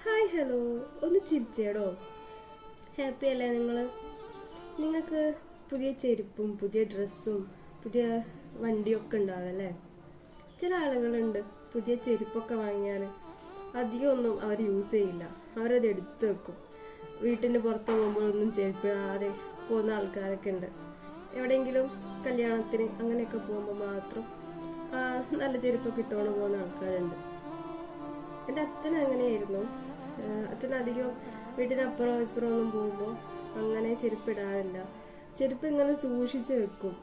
Hi hello, ഒന്ന് ചിരിച്ചേടോ. Happy അല്ലേ നിങ്ങൾ? നിങ്ങൾക്ക് പുതിയ ചെരുപ്പും പുതിയ ഡ്രസ്സും പുതിയ വണ്ടിയൊക്കെ ഉണ്ടാവല്ലേ? ചില ആളുകളുണ്ട് പുതിയ ചെരുപ്പൊക്കെ വാങ്ങിയാൽ അധികമൊന്നും അവർ യൂസ് ചെയ്യില്ല, അവരത് എടുത്തു വെക്കും. വീട്ടിൻ്റെ പുറത്ത് പോകുമ്പോഴൊന്നും ചെരുപ്പിടാതെ പോകുന്ന ആൾക്കാരൊക്കെ ഉണ്ട്. എവിടെയെങ്കിലും കല്യാണത്തിന് അങ്ങനെയൊക്കെ പോകുമ്പോൾ മാത്രം നല്ല ചെരുപ്പൊക്കെ ഇട്ടുകൊണ്ട് പോകുന്ന ആൾക്കാരുണ്ട്. എൻ്റെ അച്ഛൻ അങ്ങനെയായിരുന്നു. അച്ഛൻ അധികം വീട്ടിനപ്പുറം ഇപ്പുറം ഒന്നും പോകുമ്പോൾ അങ്ങനെ ചെരുപ്പിടാറില്ല. ചെരുപ്പ് ഇങ്ങനെ സൂക്ഷിച്ച് വെക്കും.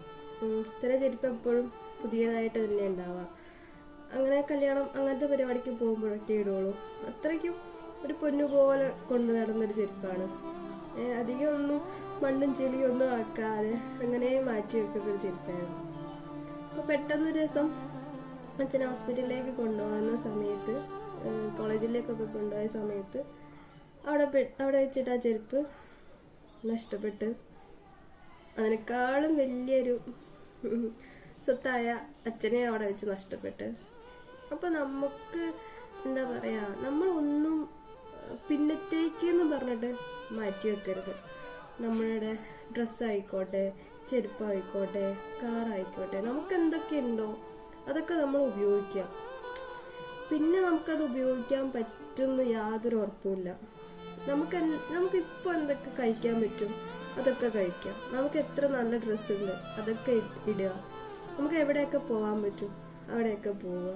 ചില ചെരുപ്പ് എപ്പോഴും പുതിയതായിട്ട് തന്നെ ഉണ്ടാവുക. അങ്ങനെ കല്യാണം അങ്ങനത്തെ പരിപാടിക്ക് പോകുമ്പോഴൊക്കെ ഇടുള്ളൂ. അത്രയ്ക്കും ഒരു പൊന്നുപോലെ കൊണ്ടു നടന്നൊരു ചെരുപ്പാണ്. അധികം ഒന്നും മണ്ണും ചെളിയും ഒന്നും ആക്കാതെ അങ്ങനെ മാറ്റി വെക്കുന്നൊരു ചെരുപ്പായിരുന്നു. അപ്പോൾ പെട്ടെന്നൊരു ദിവസം അച്ഛൻ ഹോസ്പിറ്റലിലേക്ക് കൊണ്ടുപോകുന്ന സമയത്ത്, കോളേജിലേക്കൊക്കെ കൊണ്ടുപോയ സമയത്ത് അവിടെ വെച്ചിട്ട് ആ ചെരുപ്പ് നഷ്ടപ്പെട്ട് അതിനേക്കാളും വലിയൊരു സ്വത്തായ അച്ഛനെ അവിടെ വെച്ച് നഷ്ടപ്പെട്ട്. അപ്പോൾ നമുക്ക് എന്താ പറയുക, നമ്മളൊന്നും പിന്നത്തേക്കെന്ന് പറഞ്ഞിട്ട് മാറ്റി വെക്കരുത്. നമ്മളുടെ ഡ്രസ്സായിക്കോട്ടെ, ചെരുപ്പായിക്കോട്ടെ, കാറായിക്കോട്ടെ, നമുക്ക് എന്തൊക്കെയുണ്ടോ അതൊക്കെ നമ്മൾ ഉപയോഗിക്കാം. പിന്നെ നമുക്കത് ഉപയോഗിക്കാൻ പറ്റുമെന്ന് യാതൊരു ഉറപ്പുമില്ല. നമുക്കിപ്പോൾ എന്തൊക്കെ കഴിക്കാൻ പറ്റും അതൊക്കെ കഴിക്കാം. നമുക്ക് എത്ര നല്ല ഡ്രസ്സുണ്ട് അതൊക്കെ ഇടുക. നമുക്ക് എവിടെയൊക്കെ പോകാൻ പറ്റും അവിടെയൊക്കെ പോവുക.